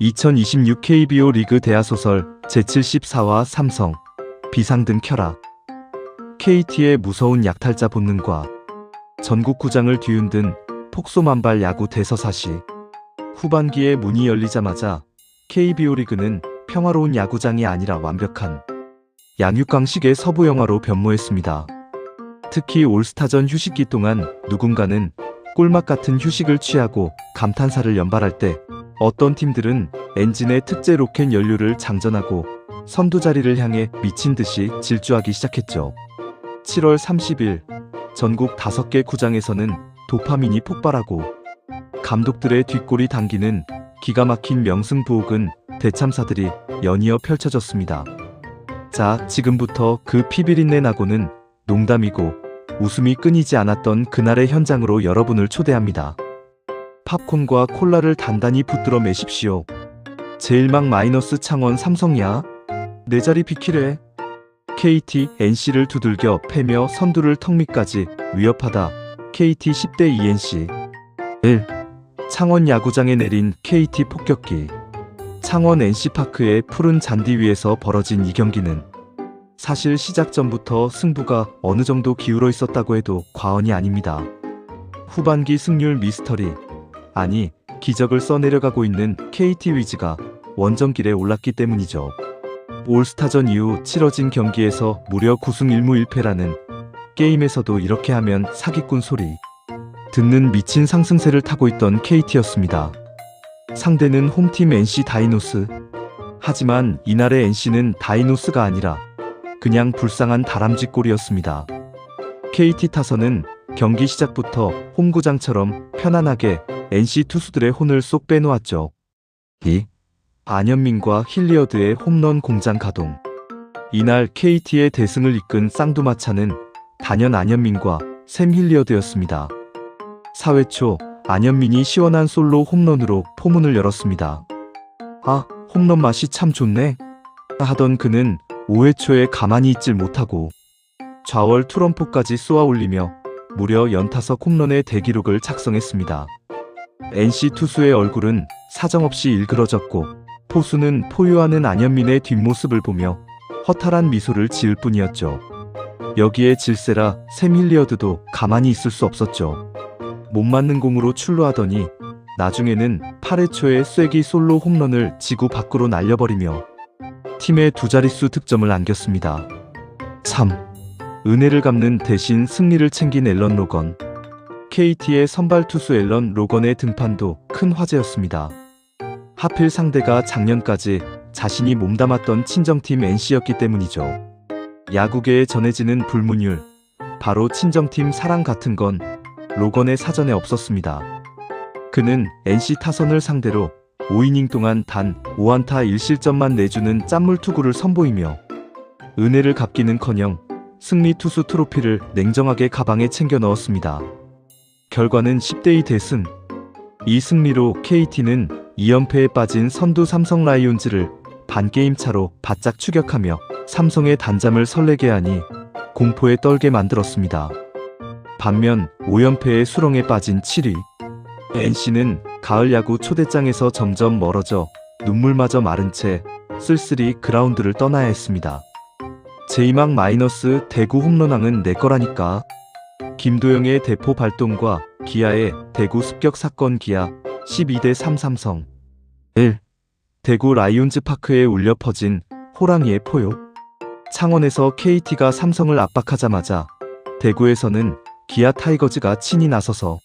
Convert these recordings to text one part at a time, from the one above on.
2026 KBO 리그 대하소설 제74화 삼성, 비상등 켜라. KT의 무서운 약탈자 본능과 전국 구장을 뒤흔든 폭소만발 야구 대서사시. 후반기에 문이 열리자마자 KBO 리그는 평화로운 야구장이 아니라 완벽한 양육강식의 서부 영화로 변모했습니다. 특히 올스타전 휴식기 동안 누군가는 꿀맛 같은 휴식을 취하고 감탄사를 연발할 때 어떤 팀들은 엔진에 특제 로켓 연료를 장전하고 선두 자리를 향해 미친 듯이 질주하기 시작했죠. 7월 30일 전국 5개 구장에서는 도파민이 폭발하고 감독들의 뒷골이 당기는 기가 막힌 명승부옥은 대참사들이 연이어 펼쳐졌습니다. 자, 지금부터 그 피비린내 나고는 농담이고 웃음이 끊이지 않았던 그날의 현장으로 여러분을 초대합니다. 팝콘과 콜라를 단단히 붙들어 매십시오. 제일막 마이너스 창원 삼성이야. 내 자리 비키래. KT, NC를 두들겨 패며 선두를 턱 밑까지 위협하다. KT 10대 2 NC 1. 창원 야구장에 내린 KT 폭격기. 창원 NC파크의 푸른 잔디 위에서 벌어진 이 경기는 사실 시작 전부터 승부가 어느 정도 기울어 있었다고 해도 과언이 아닙니다. 후반기 승률 미스터리, 아니 기적을 써내려가고 있는 KT 위즈가 원정길에 올랐기 때문이죠. 올스타전 이후 치러진 경기에서 무려 9승 1무 1패라는 게임에서도 이렇게 하면 사기꾼 소리 듣는 미친 상승세를 타고 있던 KT였습니다. 상대는 홈팀 NC 다이노스. 하지만 이날의 NC는 다이노스가 아니라 그냥 불쌍한 다람쥐꼴이었습니다. KT 타선은 경기 시작부터 홈구장처럼 편안하게 NC 투수들의 혼을 쏙 빼놓았죠. 2. 안현민과 힐리어드의 홈런 공장 가동. 이날 KT의 대승을 이끈 쌍두마차는 단연 안현민과 샘 힐리어드였습니다. 4회 초 안현민이 시원한 솔로 홈런으로 포문을 열었습니다. 아, 홈런 맛이 참 좋네 하던 그는 5회 초에 가만히 있질 못하고 좌월 투런포까지 쏘아 올리며 무려 연타석 홈런의 대기록을 작성했습니다. NC 투수의 얼굴은 사정없이 일그러졌고 포수는 포효하는 안현민의 뒷모습을 보며 허탈한 미소를 지을 뿐이었죠. 여기에 질세라 샘 힐리어드도 가만히 있을 수 없었죠. 못 맞는 공으로 출루하더니 나중에는 8회 초에 쐐기 솔로 홈런을 지구 밖으로 날려버리며 팀의 두 자릿수 득점을 안겼습니다. 3. 은혜를 갚는 대신 승리를 챙긴 앨런 로건. KT의 선발 투수 앨런 로건의 등판도 큰 화제였습니다. 하필 상대가 작년까지 자신이 몸담았던 친정팀 NC였기 때문이죠. 야구계에 전해지는 불문율, 바로 친정팀 사랑 같은 건 로건의 사전에 없었습니다. 그는 NC 타선을 상대로 5이닝 동안 단 5안타 1실점만 내주는 짠물 투구를 선보이며 은혜를 갚기는커녕 승리 투수 트로피를 냉정하게 가방에 챙겨 넣었습니다. 결과는 10대2 대승. 이 승리로 KT는 2연패에 빠진 선두 삼성 라이온즈를 반게임 차로 바짝 추격하며 삼성의 단잠을 설레게 하니 공포에 떨게 만들었습니다. 반면 5연패의 수렁에 빠진 7위 NC는 가을 야구 초대장에서 점점 멀어져 눈물마저 마른 채 쓸쓸히 그라운드를 떠나야 했습니다. 제이막 마이너스 대구 홈런왕은 내 거라니까. 김도영의 대포 발동과 기아의 대구 습격 사건. 기아 12대 3 삼성 1. 대구 라이온즈 파크에 울려 퍼진 호랑이의 포효. 창원에서 KT가 삼성을 압박하자마자 대구에서는 기아 타이거즈가 친히 나서서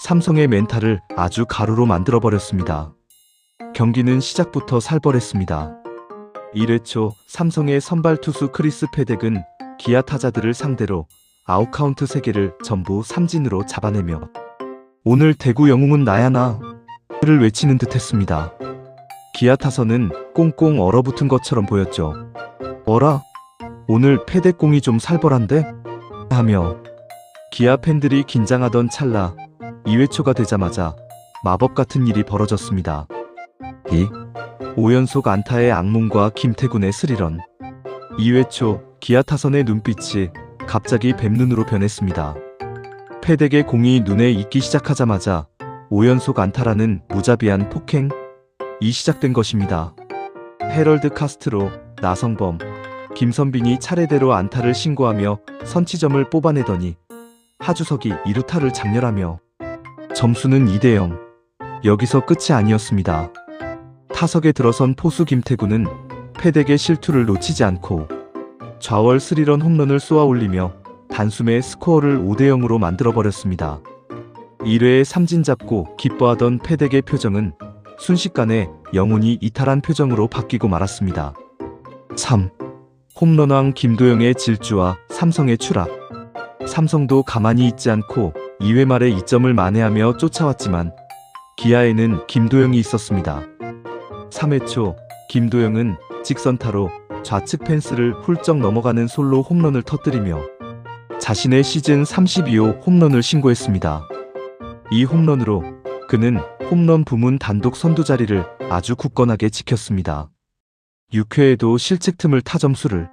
삼성의 멘탈을 아주 가루로 만들어버렸습니다. 경기는 시작부터 살벌했습니다. 1회 초 삼성의 선발 투수 크리스 패덱은 기아 타자들을 상대로 아웃카운트 3개를 전부 삼진으로 잡아내며 오늘 대구 영웅은 나야 나를 외치는 듯 했습니다. 기아 타선은 꽁꽁 얼어붙은 것처럼 보였죠. 어라? 오늘 패덱 공이 좀 살벌한데? 하며 기아 팬들이 긴장하던 찰나 2회 초가 되자마자 마법 같은 일이 벌어졌습니다. 2. 5연속 안타의 악몽과 김태군의 스리런. 2회 초 기아 타선의 눈빛이 갑자기 뱀눈으로 변했습니다. 패덱의 공이 눈에 익기 시작하자마자 5연속 안타라는 무자비한 폭행. 시작된 것입니다. 헤럴드 카스트로, 나성범, 김선빈이 차례대로 안타를 신고하며 선취점을 뽑아내더니 하주석이 2루타를 장렬하며 점수는 2대0. 여기서 끝이 아니었습니다. 타석에 들어선 포수 김태구는 패덱의 실투를 놓치지 않고 좌월 3런 홈런을 쏘아 올리며 단숨에 스코어를 5대0으로 만들어버렸습니다. 1회에 삼진 잡고 기뻐하던 패덱의 표정은 순식간에 영혼이 이탈한 표정으로 바뀌고 말았습니다. 3. 홈런왕 김도영의 질주와 삼성의 추락. 삼성도 가만히 있지 않고 2회 말에 2점을 만회하며 쫓아왔지만 기아에는 김도영이 있었습니다. 3회 초 김도영은 직선타로 좌측 펜스를 훌쩍 넘어가는 솔로 홈런을 터뜨리며 자신의 시즌 32호 홈런을 신고했습니다. 이 홈런으로 그는 홈런 부문 단독 선두 자리를 아주 굳건하게 지켰습니다. 6회에도 실책 틈을 타 점수를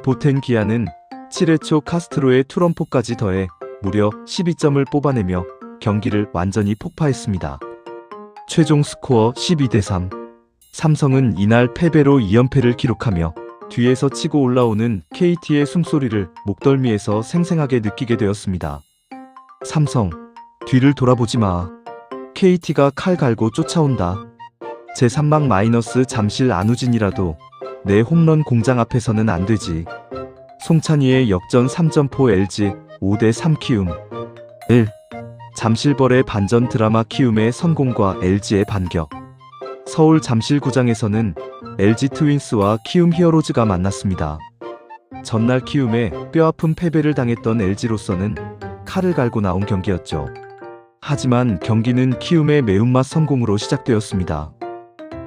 보탠 기아는 7회 초 카스트로의 투런포까지 더해 무려 12점을 뽑아내며 경기를 완전히 폭파했습니다. 최종 스코어 12대3. 삼성은 이날 패배로 2연패를 기록하며 뒤에서 치고 올라오는 KT의 숨소리를 목덜미에서 생생하게 느끼게 되었습니다. 삼성, 뒤를 돌아보지 마. KT가 칼 갈고 쫓아온다. 제3막 마이너스 잠실 안우진이라도 내 홈런 공장 앞에서는 안 되지. 송찬희의 역전 3점포 LG 5대3 키움. 1. 잠실벌의 반전 드라마 키움의 선공과 LG의 반격. 서울 잠실구장에서는 LG 트윈스와 키움 히어로즈가 만났습니다. 전날 키움에 뼈아픈 패배를 당했던 LG로서는 칼을 갈고 나온 경기였죠. 하지만 경기는 키움의 매운맛 성공으로 시작되었습니다.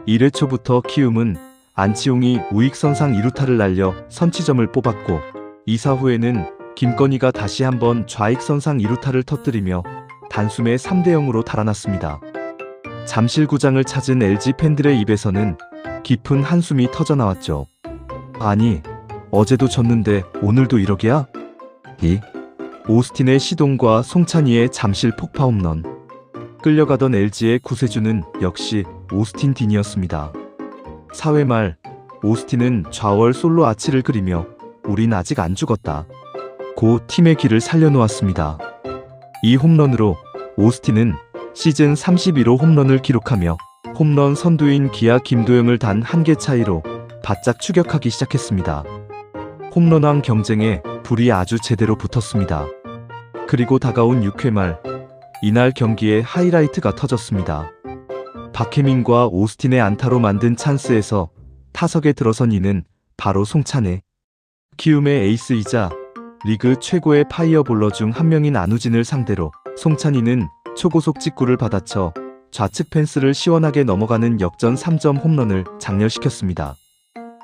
1회 초부터 키움은 안치홍이 우익선상 2루타를 날려 선취점을 뽑았고 2사 후에는 김건희가 다시 한번 좌익선상 2루타를 터뜨리며 단숨에 3대0으로 달아났습니다. 잠실구장을 찾은 LG 팬들의 입에서는 깊은 한숨이 터져나왔죠. 아니, 어제도 졌는데 오늘도 이러기야? 오스틴의 시동과 송찬희의 잠실 폭파 홈런. 끌려가던 LG의 구세주는 역시 오스틴 딘이었습니다. 4회 말 오스틴은 좌월 솔로 아치를 그리며 우린 아직 안 죽었다 고 팀의 길을 살려놓았습니다. 이 홈런으로 오스틴은 시즌 31호 홈런을 기록하며 홈런 선두인 기아 김도영을 단 1개 차이로 바짝 추격하기 시작했습니다. 홈런왕 경쟁에 불이 아주 제대로 붙었습니다. 그리고 다가온 6회 말 이날 경기에 하이라이트가 터졌습니다. 박혜민과 오스틴의 안타로 만든 찬스에서 타석에 들어선 이는 바로 송찬희. 키움의 에이스이자 리그 최고의 파이어볼러 중 한 명인 안우진을 상대로 송찬희는 초고속 직구를 받아쳐 좌측 펜스를 시원하게 넘어가는 역전 3점 홈런을 장렬시켰습니다.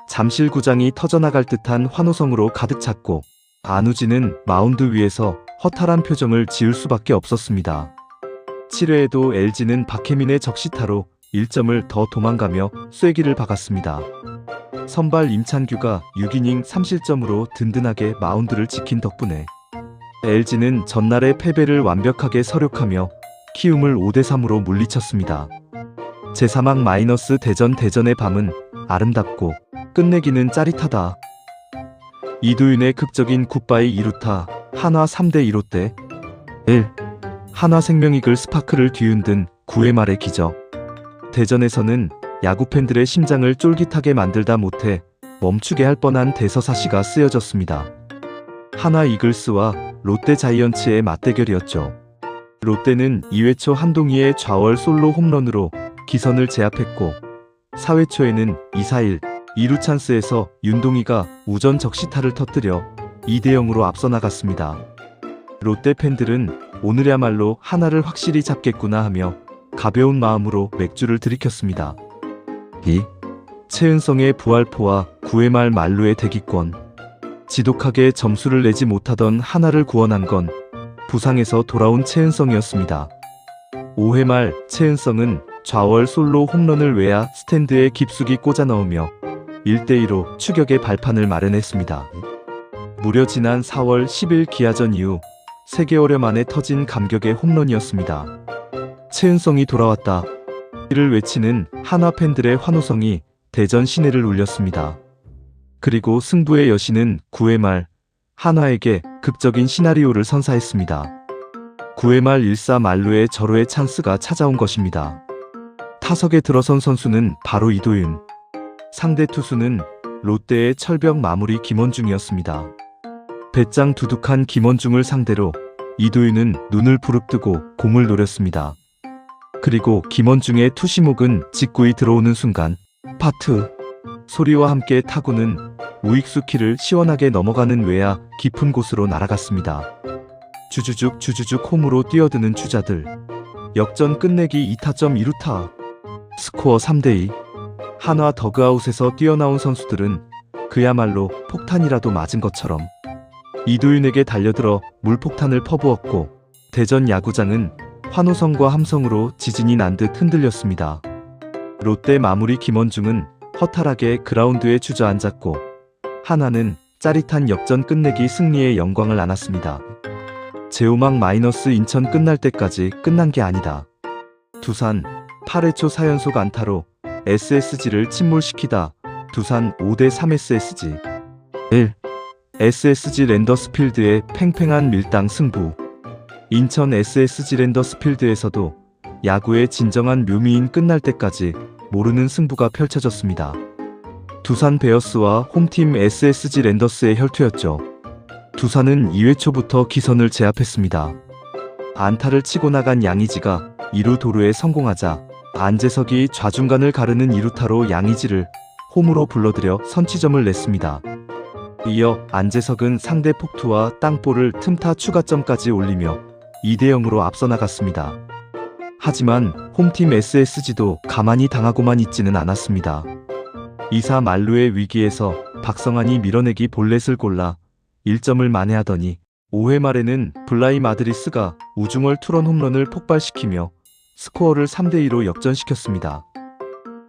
잠실구장이 터져나갈 듯한 환호성으로 가득 찼고 안우진은 마운드 위에서 허탈한 표정을 지을 수밖에 없었습니다. 7회에도 LG는 박혜민의 적시타로 1점을 더 도망가며 쐐기를 박았습니다. 선발 임찬규가 6이닝 3실점으로 든든하게 마운드를 지킨 덕분에 LG는 전날의 패배를 완벽하게 서력하며 키움을 5대3으로 물리쳤습니다. 제3막 마이너스 대전의 밤은 아름답고 끝내기는 짜릿하다. 이두윤의 극적인 굿바이 2루타 한화 3대2로 때 1. 한화생명이글 스파크를 뒤흔든 9회 말의 기적. 대전에서는 야구팬들의 심장을 쫄깃하게 만들다 못해 멈추게 할 뻔한 대서사시가 쓰여졌습니다. 한화 이글스와 롯데 자이언츠의 맞대결이었죠. 롯데는 2회 초 한동희의 좌월 솔로 홈런으로 기선을 제압했고 4회 초에는 2-4-1 2루 찬스에서 윤동희가 우전 적시타를 터뜨려 2대0으로 앞서 나갔습니다. 롯데 팬들은 오늘야말로 하나를 확실히 잡겠구나 하며 가벼운 마음으로 맥주를 들이켰습니다. 최은성의 부활포와 9회 말 만루의 대기권. 지독하게 점수를 내지 못하던 하나를 구원한 건 부상에서 돌아온 최은성이었습니다. 5회 말 최은성은 좌월 솔로 홈런을 외야 스탠드에 깊숙이 꽂아 넣으며 1대2로 추격의 발판을 마련했습니다. 무려 지난 4월 10일 기아전 이후 3개월여 만에 터진 감격의 홈런이었습니다. 최은성이 돌아왔다. 이를 외치는 한화 팬들의 환호성이 대전 시내를 울렸습니다. 그리고 승부의 여신은 9회 말 한화에게 극적인 시나리오를 선사했습니다. 9회 말 1사 만루의 절호의 찬스가 찾아온 것입니다. 타석에 들어선 선수는 바로 이도윤. 상대 투수는 롯데의 철벽 마무리 김원중이었습니다. 배짱 두둑한 김원중을 상대로 이도윤은 눈을 부릅뜨고 공을 노렸습니다. 그리고 김원중의 투시목은 직구이 들어오는 순간 파트 소리와 함께 타구는 우익수 키를 시원하게 넘어가는 외야 깊은 곳으로 날아갔습니다. 주주죽 홈으로 뛰어드는 주자들. 역전 끝내기 2타점 2루타. 스코어 3대2. 한화 더그아웃에서 뛰어나온 선수들은 그야말로 폭탄이라도 맞은 것처럼 이도윤에게 달려들어 물폭탄을 퍼부었고 대전 야구장은 환호성과 함성으로 지진이 난 듯 흔들렸습니다. 롯데 마무리 김원중은 허탈하게 그라운드에 주저앉았고 한화는 짜릿한 역전 끝내기 승리의 영광을 안았습니다. 제오막 마이너스 인천 끝날 때까지 끝난 게 아니다. 두산 8회 초 4연속 안타로 SSG를 침몰시키다. 두산 5대3 SSG 1. SSG 랜더스필드의 팽팽한 밀당 승부. 인천 SSG 랜더스필드에서도 야구의 진정한 묘미인 끝날 때까지 모르는 승부가 펼쳐졌습니다. 두산 베어스와 홈팀 SSG 랜더스의 혈투였죠. 두산은 2회 초부터 기선을 제압했습니다. 안타를 치고 나간 양의지가 2루 도루에 성공하자 안재석이 좌중간을 가르는 2루타로 양의지를 홈으로 불러들여 선취점을 냈습니다. 이어 안재석은 상대 폭투와 땅볼을 틈타 추가점까지 올리며 2대0으로 앞서 나갔습니다. 하지만 홈팀 SSG도 가만히 당하고만 있지는 않았습니다. 2사 만루의 위기에서 박성환이 밀어내기 볼넷을 골라 1점을 만회하더니 5회 말에는 블라이 마드리스가 우중얼 투런 홈런을 폭발시키며 스코어를 3대2로 역전시켰습니다.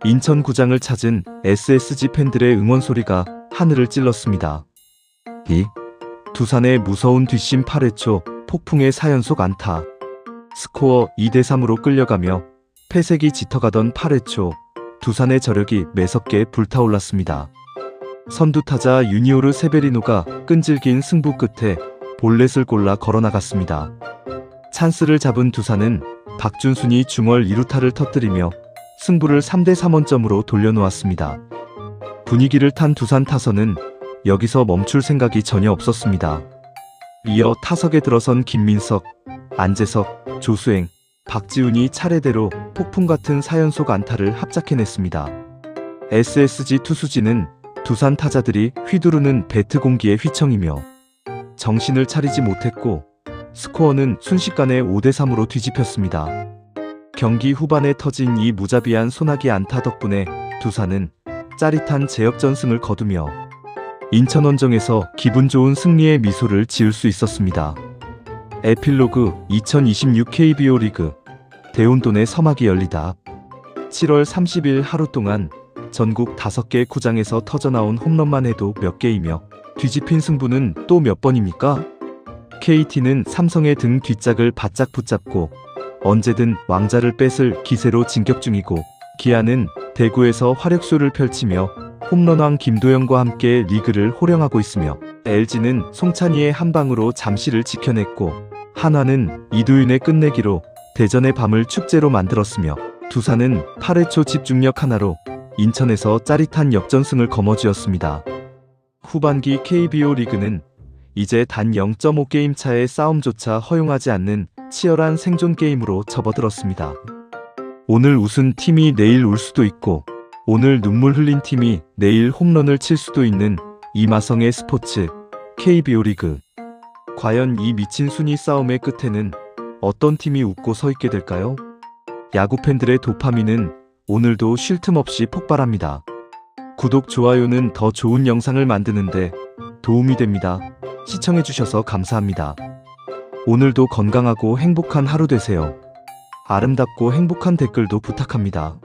인천구장을 찾은 SSG 팬들의 응원 소리가 하늘을 찔렀습니다. 2. 두산의 무서운 뒷심 8회 초 폭풍의 4연속 안타. 스코어 2대3으로 끌려가며 패색이 짙어가던 8회 초 두산의 저력이 매섭게 불타올랐습니다. 선두타자 유니오르 세베리노가 끈질긴 승부 끝에 볼넷을 골라 걸어나갔습니다. 찬스를 잡은 두산은 박준순이 중얼 2루타를 터뜨리며 승부를 3대3 원점으로 돌려놓았습니다. 분위기를 탄 두산 타선은 여기서 멈출 생각이 전혀 없었습니다. 이어 타석에 들어선 김민석, 안재석, 조수행, 박지훈이 차례대로 폭풍 같은 4연속 안타를 합작해냈습니다. SSG 투수진은 두산 타자들이 휘두르는 배트 공기에 휘청이며 정신을 차리지 못했고 스코어는 순식간에 5대3으로 뒤집혔습니다. 경기 후반에 터진 이 무자비한 소나기 안타 덕분에 두산은 짜릿한 제역전승을 거두며 인천원정에서 기분 좋은 승리의 미소를 지을 수 있었습니다. 에필로그 2026 KBO 리그 대운돈의 서막이 열리다. 7월 30일 하루 동안 전국 5개 구장에서 터져나온 홈런만 해도 몇 개이며 뒤집힌 승부는 또 몇 번입니까? KT는 삼성의 등 뒷짝을 바짝 붙잡고 언제든 왕자를 뺏을 기세로 진격 중이고 기아는 대구에서 화력쇼를 펼치며 홈런왕 김도영과 함께 리그를 호령하고 있으며 LG는 송찬희의 한 방으로 잠시를 지켜냈고 한화는 이도윤의 끝내기로 대전의 밤을 축제로 만들었으며 두산은 8회 초 집중력 하나로 인천에서 짜릿한 역전승을 거머쥐었습니다. 후반기 KBO 리그는 이제 단 0.5게임 차의 싸움조차 허용하지 않는 치열한 생존 게임으로 접어들었습니다. 오늘 웃은 팀이 내일 울 수도 있고 오늘 눈물 흘린 팀이 내일 홈런을 칠 수도 있는 이마성의 스포츠 KBO 리그. 과연 이 미친 순위 싸움의 끝에는 어떤 팀이 웃고 서 있게 될까요? 야구 팬들의 도파민은 오늘도 쉴 틈 없이 폭발합니다. 구독, 좋아요는 더 좋은 영상을 만드는데 도움이 됩니다. 시청해주셔서 감사합니다. 오늘도 건강하고 행복한 하루 되세요. 아름답고 행복한 댓글도 부탁합니다.